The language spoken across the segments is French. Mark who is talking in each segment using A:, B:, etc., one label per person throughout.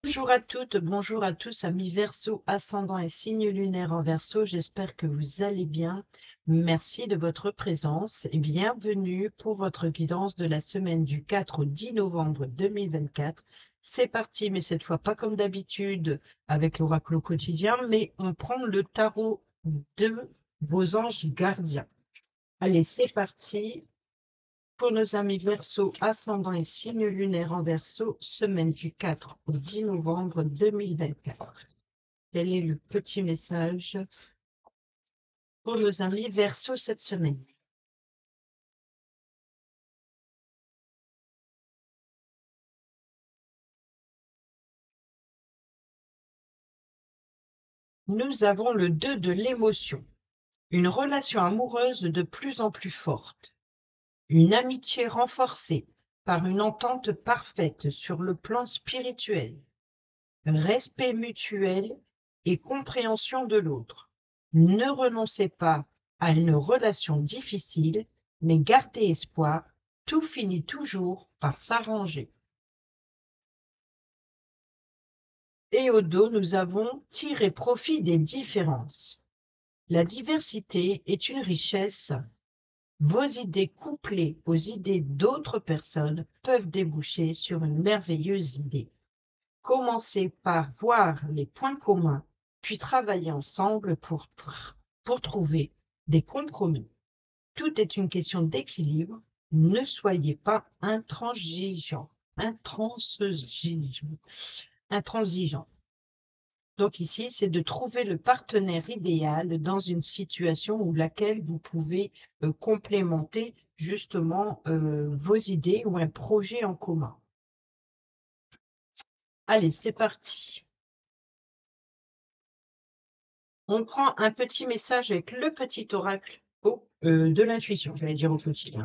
A: Bonjour à toutes, bonjour à tous, amis Verseau, ascendant et signe lunaire en Verseau. J'espère que vous allez bien. Merci de votre présence et bienvenue pour votre guidance de la semaine du 4 au 10 novembre 2024. C'est parti, mais cette fois pas comme d'habitude avec l'oracle au quotidien, mais on prend le tarot de vos anges gardiens. Allez, c'est parti. Pour nos amis Verseau, ascendant et signe lunaire en Verseau, semaine du 4 au 10 novembre 2024. Quel est le petit message pour nos amis Verseau cette semaine? Nous avons le 2 de l'émotion, une relation amoureuse de plus en plus forte, une amitié renforcée par une entente parfaite sur le plan spirituel, respect mutuel et compréhension de l'autre. Ne renoncez pas à une relation difficile, mais gardez espoir, tout finit toujours par s'arranger. Et au dos, nous avons tiré profit des différences. La diversité est une richesse. Vos idées couplées aux idées d'autres personnes peuvent déboucher sur une merveilleuse idée. Commencez par voir les points communs, puis travailler ensemble pour trouver des compromis. Tout est une question d'équilibre. Ne soyez pas intransigeant. Donc ici, c'est de trouver le partenaire idéal dans une situation où laquelle vous pouvez complémenter justement vos idées ou un projet en commun. Allez, c'est parti. On prend un petit message avec le petit oracle de l'intuition. J'allais dire au petit. Ça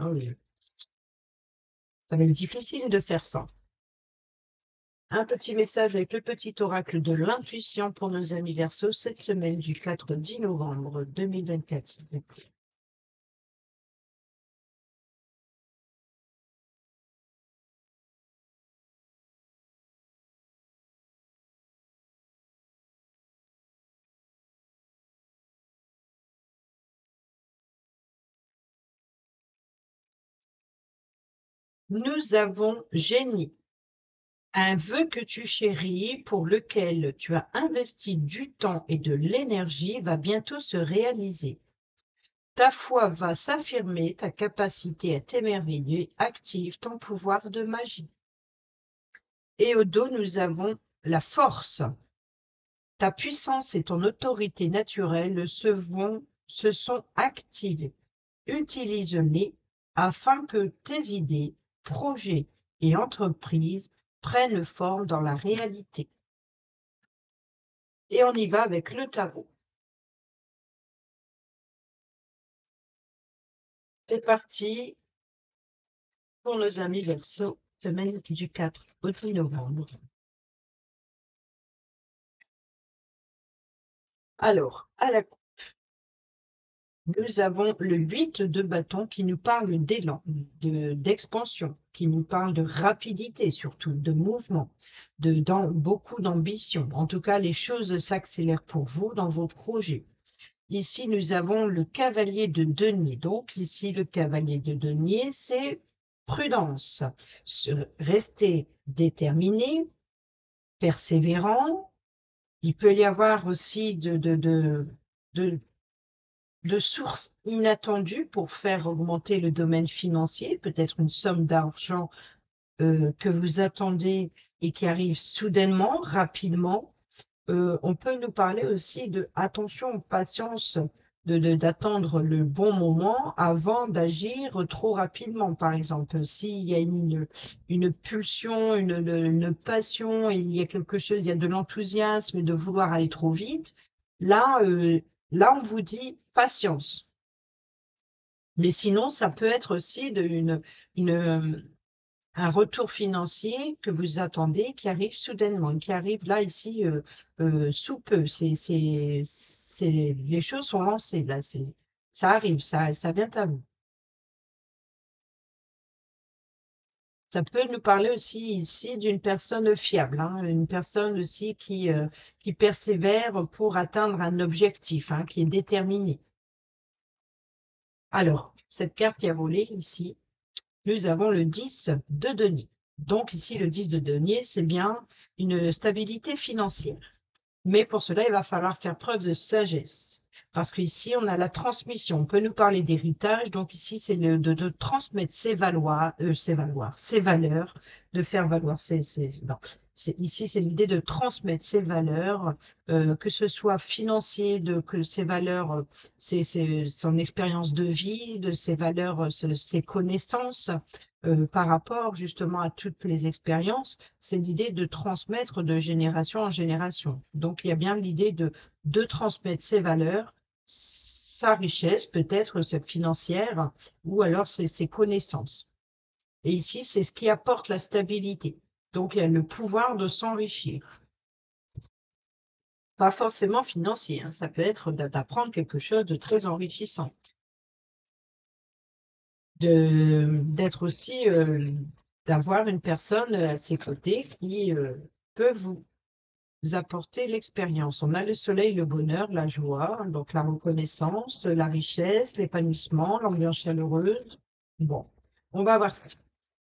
A: va être difficile de faire ça. Un petit message avec le petit oracle de l'intuition pour nos amis Verseau cette semaine du 4 au 10 novembre 2024. S'il vous plaît. Nous avons génie. Un vœu que tu chéris, pour lequel tu as investi du temps et de l'énergie, va bientôt se réaliser. Ta foi va s'affirmer, ta capacité à t'émerveiller active ton pouvoir de magie. Et au dos, nous avons la force. Ta puissance et ton autorité naturelle se sont activées. Utilise-les afin que tes idées, projets et entreprises prennent forme dans la réalité. Et on y va avec le tarot. C'est parti pour nos amis Verseau, semaine du 4 au 10 novembre. Alors, à la coupe, nous avons le 8 de bâton qui nous parle d'élan, d'expansion, qui nous parle de rapidité, surtout de mouvement, beaucoup d'ambition. En tout cas, les choses s'accélèrent pour vous dans vos projets. Ici, nous avons le cavalier de denier. Donc, ici, le cavalier de denier, c'est prudence. Rester déterminé, persévérant. Il peut y avoir aussi de sources inattendues pour faire augmenter le domaine financier, peut-être une somme d'argent que vous attendez et qui arrive soudainement, rapidement. On peut nous parler aussi de attention, patience, d'attendre le bon moment avant d'agir trop rapidement. Par exemple, s'il y a une pulsion, une passion, il y a quelque chose, il y a de l'enthousiasme et de vouloir aller trop vite, là, là, on vous dit patience. Mais sinon, ça peut être aussi un retour financier que vous attendez qui arrive soudainement, qui arrive là, ici, sous peu. Les choses sont lancées, là, ça arrive, ça vient à vous. Ça peut nous parler aussi ici d'une personne fiable, hein, une personne aussi qui persévère pour atteindre un objectif, hein, qui est déterminée. Alors, cette carte qui a volé ici, nous avons le 10 de denier. Donc ici, le 10 de denier, c'est bien une stabilité financière. Mais pour cela, il va falloir faire preuve de sagesse. Parce qu'ici, on a la transmission. On peut nous parler d'héritage. Donc ici, c'est de transmettre ses valeurs, de faire valoir non. Ici, c'est l'idée de transmettre ses valeurs, que ce soit financier, que ses valeurs, son expérience de vie, de ses valeurs, ses connaissances, par rapport justement à toutes les expériences, c'est l'idée de transmettre de génération en génération. Donc, il y a bien l'idée de transmettre ses valeurs, sa richesse, peut-être financière, ou alors ses connaissances. Et ici, c'est ce qui apporte la stabilité. Donc, il y a le pouvoir de s'enrichir. Pas forcément financier, hein, ça peut être d'apprendre quelque chose de très enrichissant. D'être aussi, d'avoir une personne à ses côtés qui peut vous apporter l'expérience. On a le soleil, le bonheur, la joie, donc la reconnaissance, la richesse, l'épanouissement, l'ambiance chaleureuse. Bon, on va voir ça.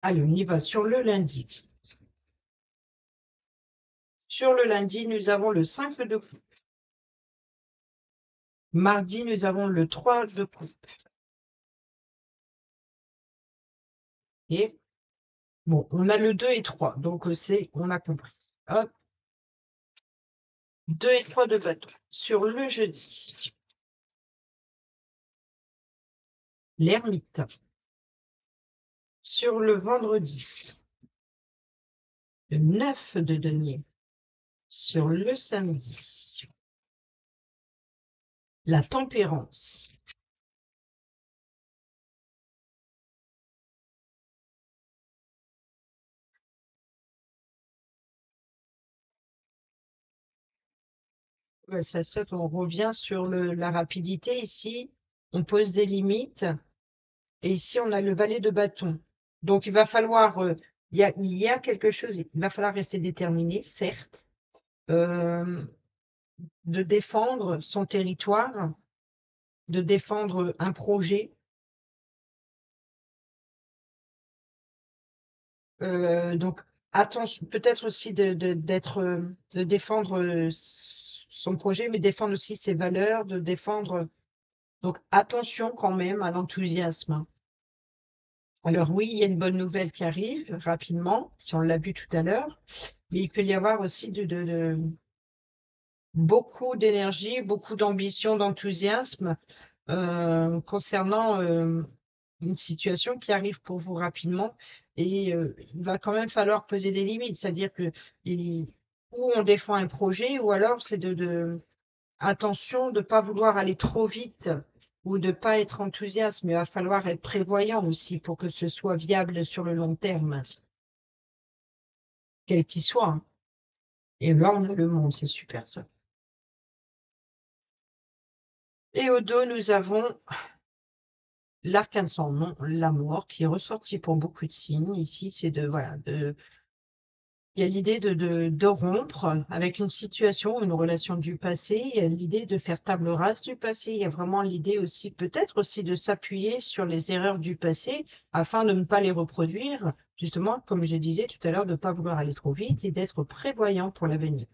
A: Allez, on y va sur le lundi. Sur le lundi, nous avons le 5 de coupe. Mardi, nous avons le 3 de coupe. Et bon, on a le 2 et 3, donc on a compris. Hop, 2 et 3 de bâton. Sur le jeudi, l'ermite. Sur le vendredi, le 9 de denier. Sur le samedi, la tempérance. Ouais, ça saute, on revient sur la rapidité ici. On pose des limites. Et ici, on a le valet de bâton. Donc, il va falloir, il y a quelque chose, il va falloir rester déterminé, certes, de défendre son territoire, de défendre un projet. Donc, attention, peut-être aussi de défendre son projet, mais défendre aussi ses valeurs, de défendre. Donc, attention quand même à l'enthousiasme. Alors oui, il y a une bonne nouvelle qui arrive rapidement, si on l'a vu tout à l'heure, mais il peut y avoir aussi beaucoup d'énergie, beaucoup d'ambition, d'enthousiasme concernant une situation qui arrive pour vous rapidement. Et il va quand même falloir poser des limites, c'est-à-dire que ou on défend un projet, ou alors c'est attention de ne pas vouloir aller trop vite ou de ne pas être enthousiaste, mais il va falloir être prévoyant aussi pour que ce soit viable sur le long terme, quel qu'il soit, hein. Et là, on a le monde, c'est super ça. Et au dos, nous avons l'arcane sans nom, la mort, qui est ressorti pour beaucoup de signes. Ici, c'est voilà, il y a l'idée de rompre avec une situation, une relation du passé. Il y a l'idée de faire table rase du passé. Il y a vraiment l'idée aussi, peut-être aussi, de s'appuyer sur les erreurs du passé afin de ne pas les reproduire. Justement, comme je disais tout à l'heure, de ne pas vouloir aller trop vite et d'être prévoyant pour l'avenir.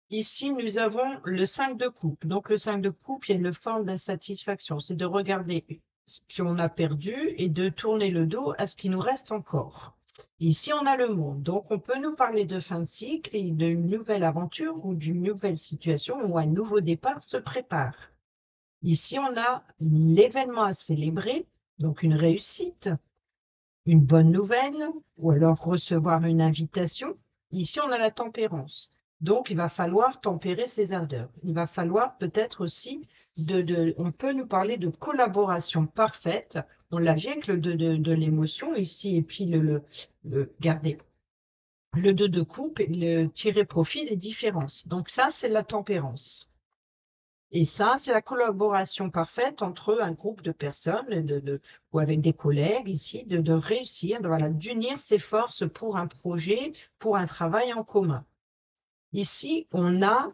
A: Ici, nous avons le 5 de coupe. Donc, le 5 de coupe, il y a une forme d'insatisfaction. C'est de regarder ce qu'on a perdu et de tourner le dos à ce qui nous reste encore. Ici, on a le monde. Donc, on peut nous parler de fin de cycle et d'une nouvelle aventure ou d'une nouvelle situation où un nouveau départ se prépare. Ici, on a l'événement à célébrer, donc une réussite, une bonne nouvelle, ou alors recevoir une invitation. Ici, on a la tempérance. Donc, il va falloir tempérer ses ardeurs. Il va falloir peut-être aussi, on peut nous parler de collaboration parfaite. On l'a vu avec le 2 de l'émotion ici, et puis regardez, le 2 de coupe, le tirer profit des différences. Donc ça, c'est la tempérance. Et ça, c'est la collaboration parfaite entre un groupe de personnes ou avec des collègues ici, de réussir, voilà, d'unir ses forces pour un projet, pour un travail en commun. Ici, on a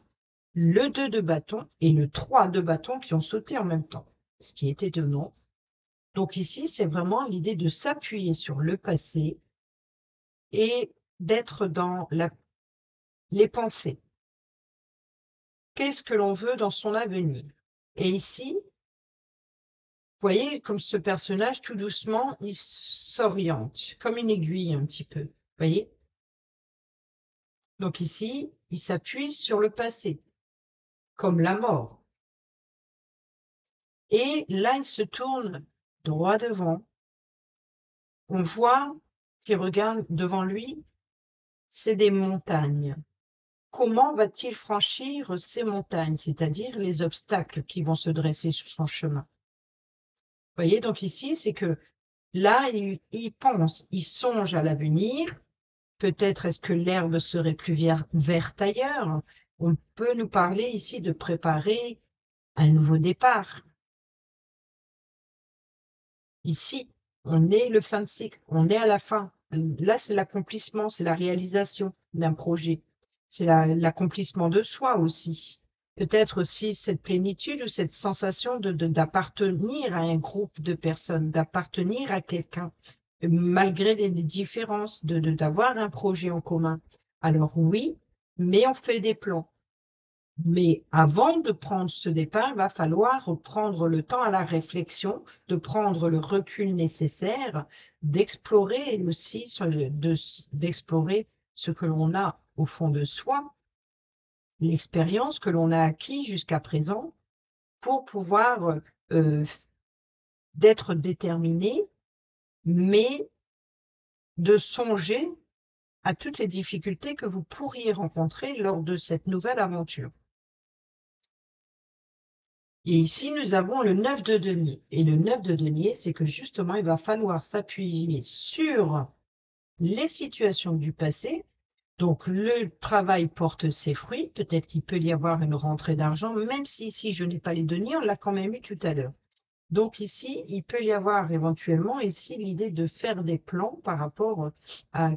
A: le 2 de bâton et le 3 de bâton qui ont sauté en même temps, ce qui est étonnant. Donc ici, c'est vraiment l'idée de s'appuyer sur le passé et d'être dans les pensées. Qu'est-ce que l'on veut dans son avenir? Et ici, vous voyez, comme ce personnage, tout doucement, il s'oriente, comme une aiguille un petit peu, vous voyez? Donc ici, il s'appuie sur le passé, comme la mort. Et là, il se tourne droit devant. On voit qu'il regarde devant lui, c'est des montagnes. Comment va-t-il franchir ces montagnes, c'est-à-dire les obstacles qui vont se dresser sur son chemin? Vous voyez, donc ici, c'est que là, il pense, il songe à l'avenir. Peut-être est-ce que l'herbe serait plus verte ailleurs? On peut nous parler ici de préparer un nouveau départ. Ici, on est le fin de cycle, on est à la fin. Là, c'est l'accomplissement, c'est la réalisation d'un projet. C'est l'accomplissement de soi aussi. Peut-être aussi cette plénitude ou cette sensation d'appartenir à un groupe de personnes, d'appartenir à quelqu'un, malgré les différences, d'avoir un projet en commun. Alors oui, mais on fait des plans. Mais avant de prendre ce départ, il va falloir prendre le temps à la réflexion, de prendre le recul nécessaire, d'explorer aussi, d'explorer ce que l'on a au fond de soi, l'expérience que l'on a acquis jusqu'à présent, pour pouvoir d'être déterminé, mais de songer à toutes les difficultés que vous pourriez rencontrer lors de cette nouvelle aventure. Et ici, nous avons le 9 de denier. Et le 9 de denier, c'est que justement, il va falloir s'appuyer sur les situations du passé. Donc, le travail porte ses fruits. Peut-être qu'il peut y avoir une rentrée d'argent, même si ici, je n'ai pas les deniers, on l'a quand même eu tout à l'heure. Donc ici, il peut y avoir éventuellement ici l'idée de faire des plans par rapport à...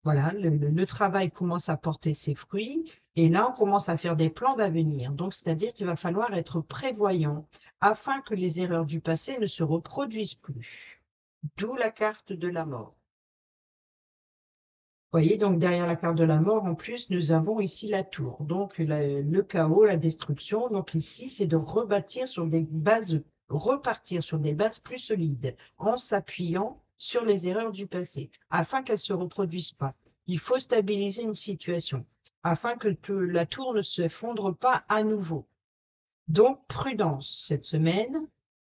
A: Voilà, le travail commence à porter ses fruits et là, on commence à faire des plans d'avenir. Donc, c'est-à-dire qu'il va falloir être prévoyant afin que les erreurs du passé ne se reproduisent plus. D'où la carte de la mort. Vous voyez, donc derrière la carte de la mort, en plus, nous avons ici la tour. Donc, le chaos, la destruction. Donc ici, c'est de rebâtir sur des bases, repartir sur des bases plus solides, en s'appuyant sur les erreurs du passé, afin qu'elles ne se reproduisent pas. Il faut stabiliser une situation, afin que la tour ne s'effondre pas à nouveau. Donc, prudence cette semaine,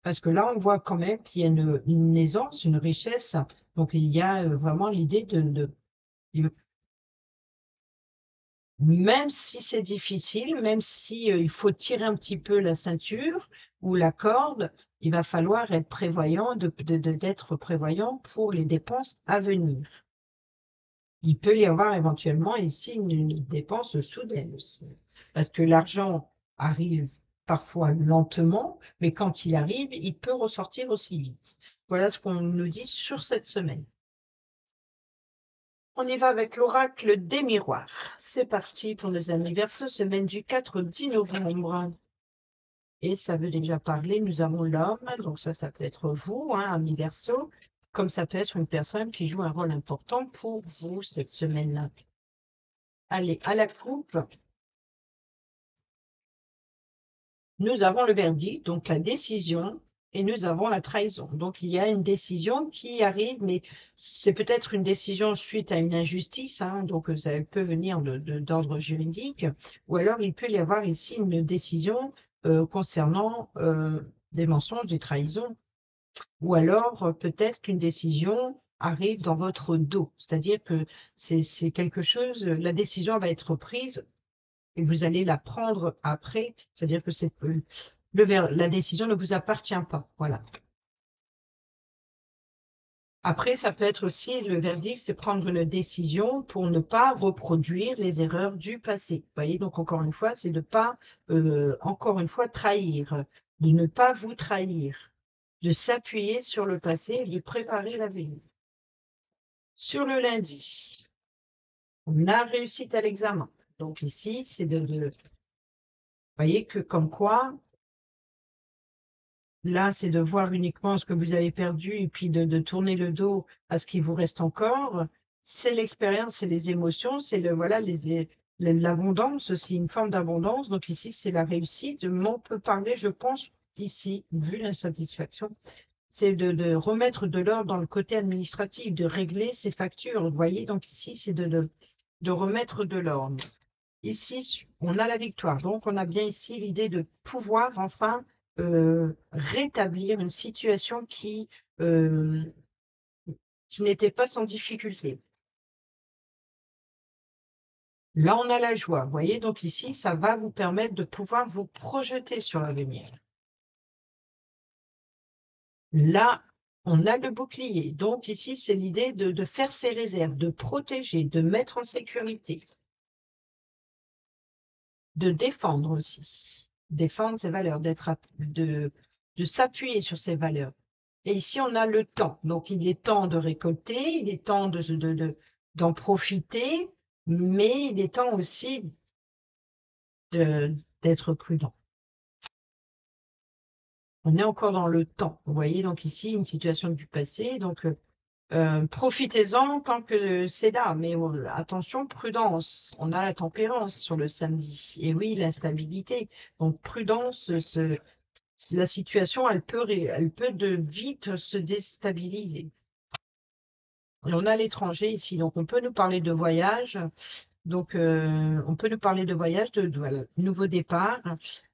A: parce que là, on voit quand même qu'il y a une aisance, une richesse. Donc, il y a vraiment l'idée de même si c'est difficile, même si il faut tirer un petit peu la ceinture ou la corde, il va falloir être prévoyant, d'être prévoyant pour les dépenses à venir. Il peut y avoir éventuellement ici une dépense soudaine aussi, parce que l'argent arrive parfois lentement, mais quand il arrive, il peut ressortir aussi vite. Voilà ce qu'on nous dit sur cette semaine. On y va avec l'oracle des miroirs. C'est parti pour nos amis Verseau, semaine du 4 au 10 novembre. Et ça veut déjà parler, nous avons l'homme, donc ça peut être vous, hein, ami Verseau, comme ça peut être une personne qui joue un rôle important pour vous cette semaine-là. Allez, à la coupe, nous avons le verdict, donc la décision, et nous avons la trahison. Donc, il y a une décision qui arrive, mais c'est peut-être une décision suite à une injustice, hein, donc ça peut venir d'ordre juridique, ou alors il peut y avoir ici une décision concernant des mensonges, des trahisons, ou alors peut-être qu'une décision arrive dans votre dos, c'est-à-dire que c'est quelque chose, la décision va être prise et vous allez la prendre après, c'est-à-dire que la décision ne vous appartient pas. Voilà. Après, ça peut être aussi, le verdict, c'est prendre une décision pour ne pas reproduire les erreurs du passé. Vous voyez, donc encore une fois, c'est de ne pas, encore une fois, trahir, de ne pas vous trahir, de s'appuyer sur le passé et de préparer l'avenir. Sur le lundi, on a réussi à l'examen. Donc ici, c'est vous voyez que comme quoi, là, c'est de voir uniquement ce que vous avez perdu et puis de tourner le dos à ce qui vous reste encore. C'est l'expérience, c'est les émotions, c'est voilà, l'abondance aussi, une forme d'abondance. Donc ici, c'est la réussite. Mais on peut parler, je pense, ici, vu l'insatisfaction, c'est de remettre de l'ordre dans le côté administratif, de régler ses factures. Vous voyez, donc ici, c'est de remettre de l'ordre. Ici, on a la victoire. Donc, on a bien ici l'idée de pouvoir enfin rétablir une situation qui n'était pas sans difficulté. Là, on a la joie. Vous voyez, donc ici, ça va vous permettre de pouvoir vous projeter sur l'avenir. Là, on a le bouclier. Donc ici, c'est l'idée de faire ses réserves, de protéger, de mettre en sécurité, de défendre aussi. Défendre ses valeurs, de s'appuyer sur ses valeurs. Et ici, on a le temps. Donc, il est temps de récolter, il est temps d'en profiter, mais il est temps aussi d'être prudent. On est encore dans le temps. Vous voyez, donc ici, une situation du passé. Donc, profitez-en tant que c'est là. Mais attention, prudence. On a la tempérance sur le samedi. Et oui, l'instabilité. Donc, prudence, la situation, elle peut vite se déstabiliser. Et on a l'étranger ici, donc on peut nous parler de voyage. Donc, on peut nous parler de voyage, voilà, nouveau départ.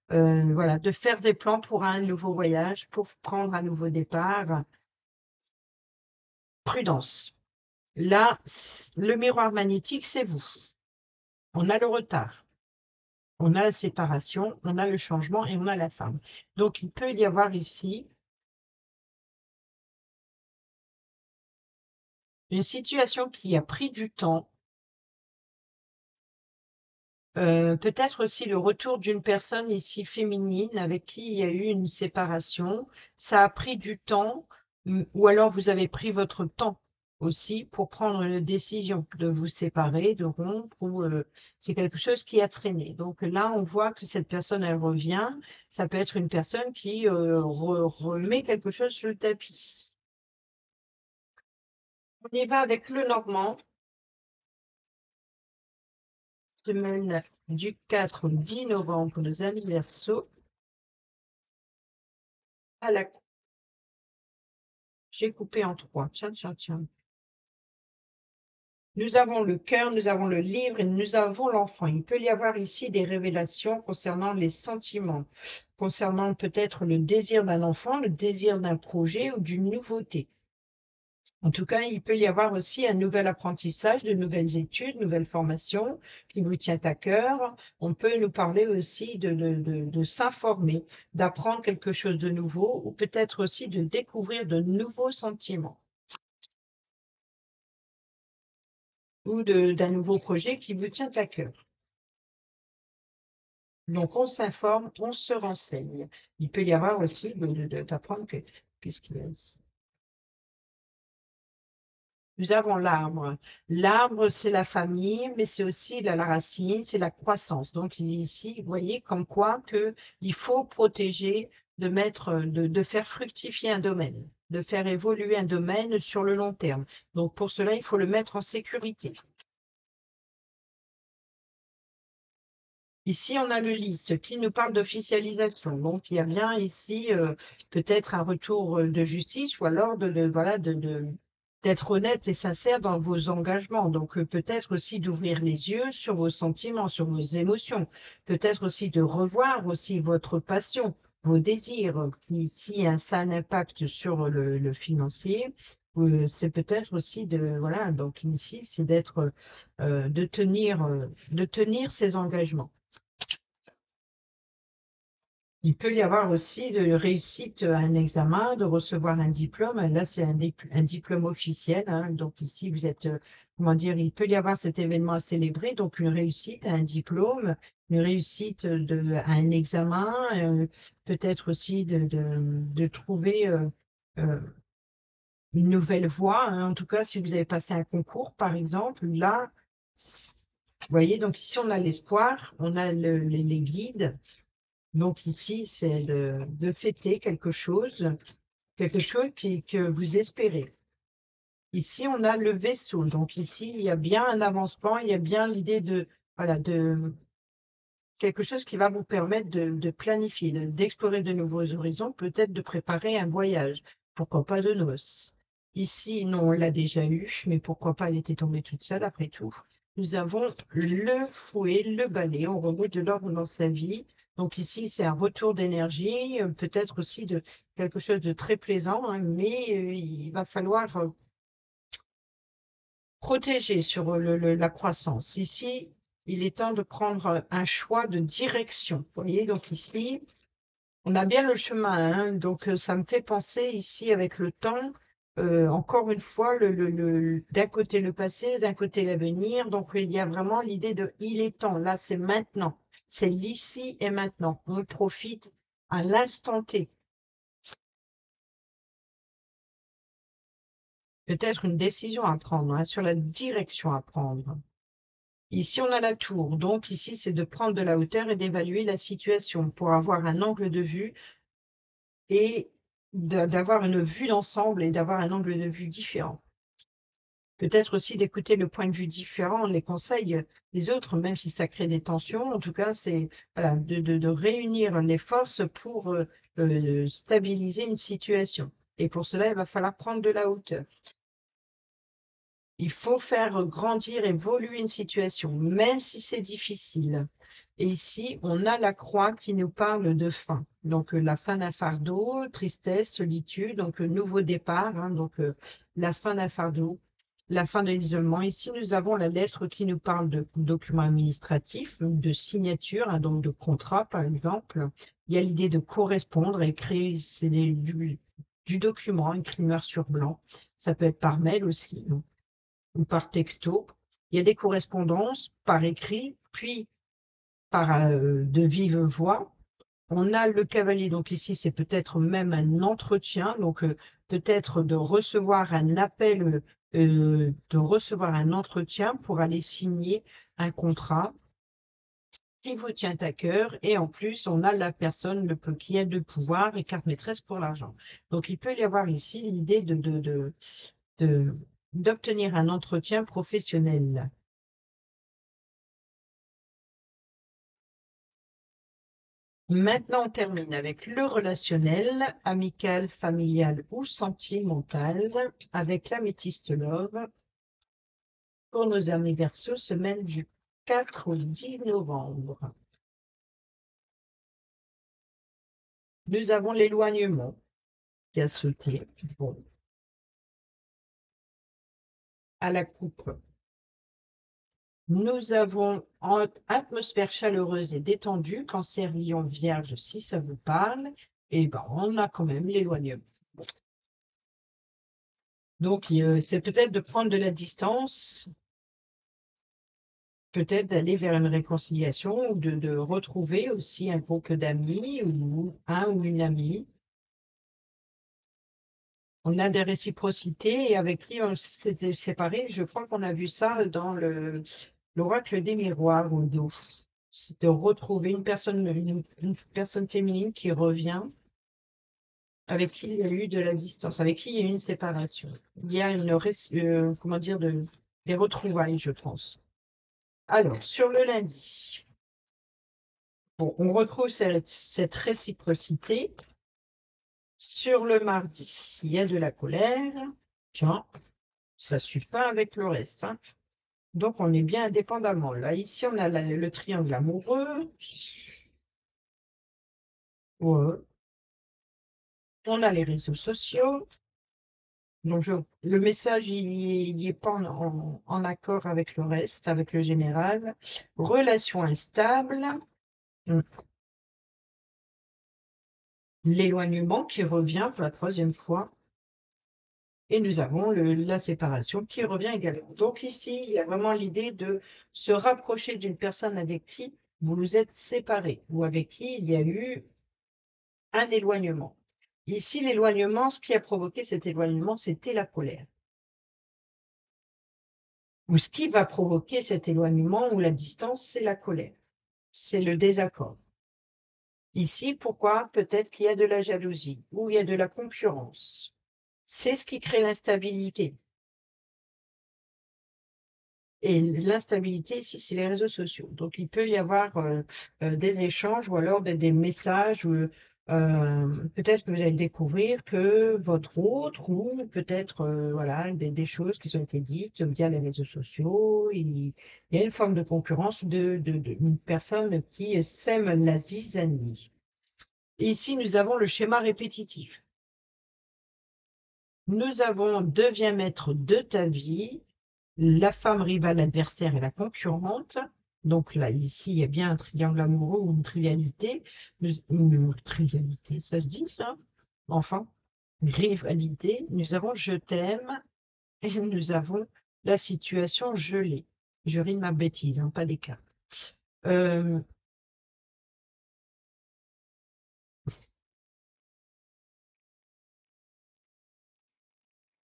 A: Voilà, de faire des plans pour un nouveau voyage, pour prendre un nouveau départ. Prudence. Là, le miroir magnétique, c'est vous. On a le retard. On a la séparation, on a le changement et on a la femme. Donc, il peut y avoir ici une situation qui a pris du temps. Peut-être aussi le retour d'une personne ici féminine avec qui il y a eu une séparation. Ça a pris du temps, ou alors vous avez pris votre temps aussi pour prendre une décision de vous séparer, de rompre, ou c'est quelque chose qui a traîné. Donc là, on voit que cette personne, elle revient. Ça peut être une personne qui remet quelque chose sur le tapis. On y va avec le Normand. Semaine du 4 au 10 novembre, nos amis Verseaux. À la J'ai coupé en 3. Tiens, tiens, tiens. Nous avons le cœur, nous avons le livre et nous avons l'enfant. Il peut y avoir ici des révélations concernant les sentiments, concernant peut-être le désir d'un enfant, le désir d'un projet ou d'une nouveauté. En tout cas, il peut y avoir aussi un nouvel apprentissage, de nouvelles études, nouvelles formations qui vous tient à cœur. On peut nous parler aussi de s'informer, d'apprendre quelque chose de nouveau ou peut-être aussi de découvrir de nouveaux sentiments. Ou d'un nouveau projet qui vous tient à cœur. Donc, on s'informe, on se renseigne. Il peut y avoir aussi d'apprendre qu'est-ce qu'il y a ici. Nous avons l'arbre. L'arbre, c'est la famille, mais c'est aussi la racine, c'est la croissance. Donc, ici, vous voyez comme quoi il faut protéger, de faire fructifier un domaine, de faire évoluer un domaine sur le long terme. Donc, pour cela, il faut le mettre en sécurité. Ici, on a le lys qui nous parle d'officialisation. Donc, il y a bien ici peut-être un retour de justice ou alors d'être honnête et sincère dans vos engagements. Donc, peut-être aussi d'ouvrir les yeux sur vos sentiments, sur vos émotions. Peut-être aussi de revoir aussi votre passion, vos désirs, qui ici a un impact sur le financier. C'est peut-être aussi voilà, donc ici, c'est de tenir ses engagements. Il peut y avoir aussi de réussite à un examen, de recevoir un diplôme. Là, c'est un diplôme officiel, hein. Donc ici, vous êtes, comment dire, il peut y avoir cet événement à célébrer, donc une réussite à un diplôme, une réussite à un examen, peut-être aussi de trouver euh, une nouvelle voie, hein. En tout cas, si vous avez passé un concours, par exemple, là, vous voyez, donc ici, on a l'espoir, on a les guides. Donc ici, c'est de fêter quelque chose que vous espérez. Ici, on a le vaisseau. Donc ici, il y a bien un avancement, il y a bien l'idée de, voilà, de quelque chose qui va vous permettre de planifier, d'explorer de nouveaux horizons, peut-être de préparer un voyage. Pourquoi pas de noces. Ici, non, on l'a déjà eu, mais pourquoi pas, elle était tombée toute seule après tout. Nous avons le fouet, le balai, on remet de l'ordre dans sa vie. Donc ici, c'est un retour d'énergie, peut-être aussi de quelque chose de très plaisant, hein, mais il va falloir protéger sur la croissance. Ici, il est temps de prendre un choix de direction. Vous voyez, donc ici, on a bien le chemin, hein, donc ça me fait penser ici avec le temps, encore une fois, d'un côté le passé, d'un côté l'avenir. Donc il y a vraiment l'idée de il est temps, là c'est maintenant, c'est l'ici et maintenant. On profite à l'instant T. Peut-être une décision à prendre, hein, sur la direction à prendre. Ici, on a la tour. Donc, ici, c'est de prendre de la hauteur et d'évaluer la situation pour avoir un angle de vue et d'avoir une vue d'ensemble et d'avoir un angle de vue différent. Peut-être aussi d'écouter le point de vue différent, les conseils des autres, même si ça crée des tensions. En tout cas, c'est voilà, de réunir les forces pour stabiliser une situation. Et pour cela, il va falloir prendre de la hauteur. Il faut faire grandir, évoluer une situation, même si c'est difficile. Et ici, on a la croix qui nous parle de fin. Donc, la fin d'un fardeau, tristesse, solitude, donc nouveau départ, hein, donc la fin d'un fardeau, la fin de l'isolement. Ici, nous avons la lettre qui nous parle de documents administratifs, de signature, hein, donc de contrat, par exemple. Il y a l'idée de correspondre, écrire, c'est du document écrit noir sur blanc. Ça peut être par mail aussi, hein, ou par texto. Il y a des correspondances par écrit, puis par de vive voix. On a le cavalier, donc ici c'est peut-être même un entretien, donc peut-être de recevoir un appel, de recevoir un entretien pour aller signer un contrat qui vous tient à cœur, et en plus on a la personne qui a de pouvoir et carte maîtresse pour l'argent. Donc il peut y avoir ici l'idée d'obtenir un entretien professionnel. Maintenant, on termine avec le relationnel, amical, familial ou sentimental, avec l'améthyste love pour nos amis Verseaux, semaine du 4 au 10 novembre. Nous avons l'éloignement qui a sauté. Bon, à la coupe. Nous avons atmosphère chaleureuse et détendue, Cancer, Lion, Vierge, si ça vous parle. Et ben, on a quand même l'éloignement. Donc, c'est peut-être de prendre de la distance, peut-être d'aller vers une réconciliation ou de retrouver aussi un groupe d'amis ou un ou une amie. On a des réciprocités et avec qui on s'était séparés. Je crois qu'on a vu ça dans l'oracle des miroirs au dos. C'est de retrouver une personne féminine qui revient, avec qui il y a eu de la distance, avec qui il y a eu une séparation. Il y a comment dire, des retrouvailles, je pense. Alors, sur le lundi, bon, on retrouve cette réciprocité. Sur le mardi, il y a de la colère. Tiens, ça ne suit pas avec le reste, hein. Donc, on est bien indépendamment. Là, ici, on a le triangle amoureux. Ouais. On a les réseaux sociaux. Donc, le message, il n'est pas en accord avec le reste, avec le général. Relation instable. l'éloignement qui revient pour la troisième fois. Et nous avons la séparation qui revient également. Donc ici, il y a vraiment l'idée de se rapprocher d'une personne avec qui vous vous êtes séparés ou avec qui il y a eu un éloignement. Ici, l'éloignement, ce qui a provoqué cet éloignement, c'était la colère. Ou ce qui va provoquer cet éloignement ou la distance, c'est la colère. C'est le désaccord. Ici, pourquoi? Peut-être qu'il y a de la jalousie ou il y a de la concurrence. C'est ce qui crée l'instabilité. Et l'instabilité ici, c'est les réseaux sociaux. Donc, il peut y avoir des échanges ou alors des messages. Peut-être que vous allez découvrir que votre autre ou peut-être voilà, des choses qui ont été dites via les réseaux sociaux. Il y a une forme de concurrence d'une personne qui sème la zizanie. Ici, nous avons le schéma répétitif. Nous avons deviens maître de ta vie, la femme rivale, adversaire et la concurrente. Donc là, ici, il y a bien un triangle amoureux ou une trivialité. Une trivialité, ça se dit ça? Enfin, rivalité. Nous avons je t'aime et nous avons la situation gelée. Je ris de ma bêtise, hein, pas des cas.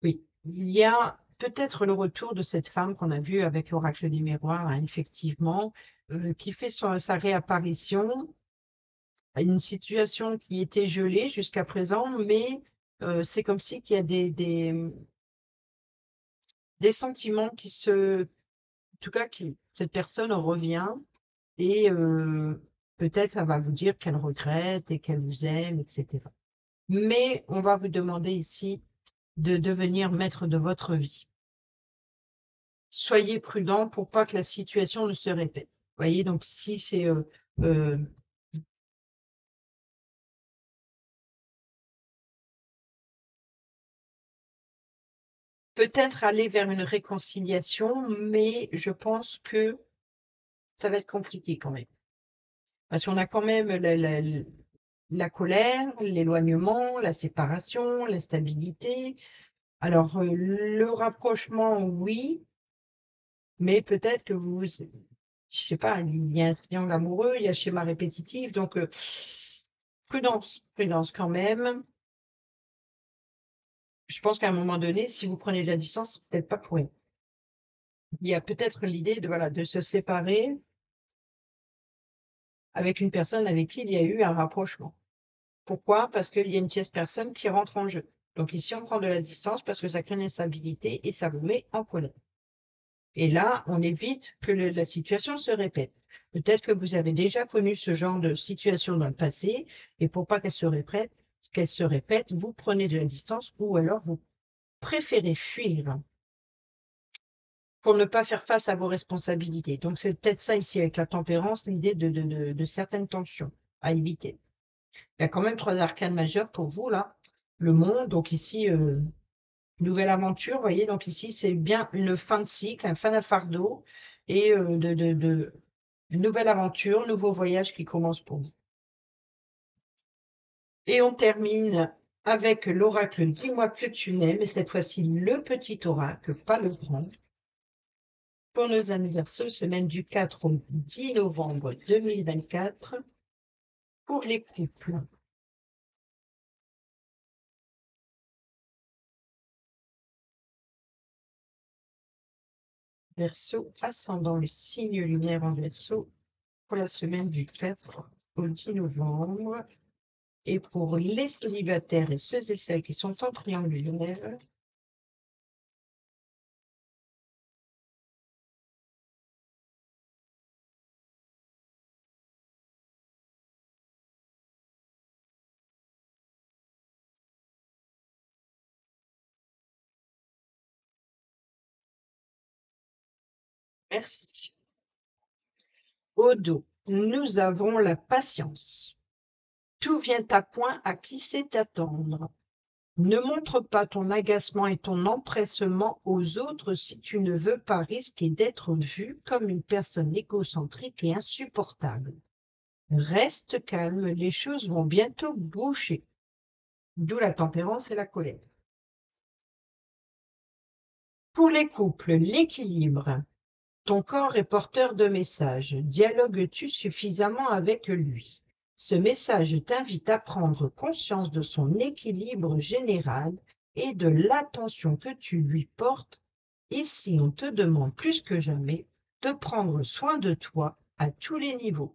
A: Oui, il y a peut-être le retour de cette femme qu'on a vue avec l'oracle des miroirs, hein, effectivement, qui fait sa réapparition à une situation qui était gelée jusqu'à présent, mais c'est comme si qu'il y a des sentiments qui en tout cas, cette personne revient et peut-être elle va vous dire qu'elle regrette et qu'elle vous aime, etc. Mais on va vous demander ici de devenir maître de votre vie. Soyez prudent pour pas que la situation ne se répète. Vous voyez, donc ici, c'est euh, peut-être aller vers une réconciliation, mais je pense que ça va être compliqué quand même. Parce qu'on a quand même la colère, l'éloignement, la séparation, l'instabilité. Alors, le rapprochement, oui, mais peut-être que je sais pas, il y a un triangle amoureux, il y a un schéma répétitif, donc prudence, prudence quand même. Je pense qu'à un moment donné, si vous prenez de la distance, c'est peut-être pas pour rien. Il y a peut-être l'idée de, voilà, de se séparer avec une personne avec qui il y a eu un rapprochement. Pourquoi? Parce qu'il y a une tierce personne qui rentre en jeu. Donc ici, on prend de la distance parce que ça crée une instabilité et ça vous met en colère. Et là, on évite que la situation se répète. Peut-être que vous avez déjà connu ce genre de situation dans le passé, et pour pas qu'elle se répète, vous prenez de la distance ou alors vous préférez fuir pour ne pas faire face à vos responsabilités. Donc c'est peut-être ça ici avec la tempérance, l'idée de certaines tensions à éviter. Il y a quand même 3 arcanes majeures pour vous là. Le monde, donc ici, nouvelle aventure, vous voyez, donc ici c'est bien une fin de cycle, un fin d'un fardeau et une nouvelle aventure, nouveau voyage qui commence pour vous. Et on termine avec l'oracle Dis-moi que tu n'aimes, et cette fois-ci le petit oracle, pas le grand. Pour nos anniversaires, semaine du 4 au 10 novembre 2024, pour les couples. Verseau, ascendant le signe lunaire en Verseau, pour la semaine du 4 au 10 novembre. Et pour les célibataires et ceux et celles qui sont en triangle lunaire, merci. Au dos, nous avons la patience. Tout vient à point à qui sait attendre. Ne montre pas ton agacement et ton empressement aux autres si tu ne veux pas risquer d'être vu comme une personne égocentrique et insupportable. Reste calme, les choses vont bientôt bouger. D'où la tempérance et la colère. Pour les couples, l'équilibre. Ton corps est porteur de messages. Dialogues-tu suffisamment avec lui? Ce message t'invite à prendre conscience de son équilibre général et de l'attention que tu lui portes. Ici, on te demande plus que jamais de prendre soin de toi à tous les niveaux.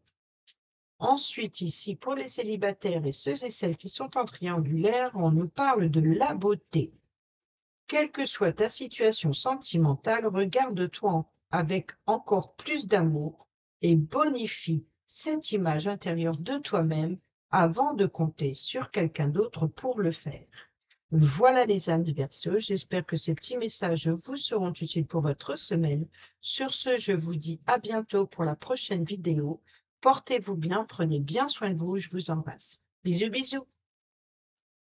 A: Ensuite, ici, pour les célibataires et ceux et celles qui sont en triangulaire, on nous parle de la beauté. Quelle que soit ta situation sentimentale, regarde-toi avec encore plus d'amour et bonifie cette image intérieure de toi-même avant de compter sur quelqu'un d'autre pour le faire. Voilà les amis Verseaux, j'espère que ces petits messages vous seront utiles pour votre semaine. Sur ce, je vous dis à bientôt pour la prochaine vidéo. Portez-vous bien, prenez bien soin de vous, je vous embrasse. Bisous, bisous.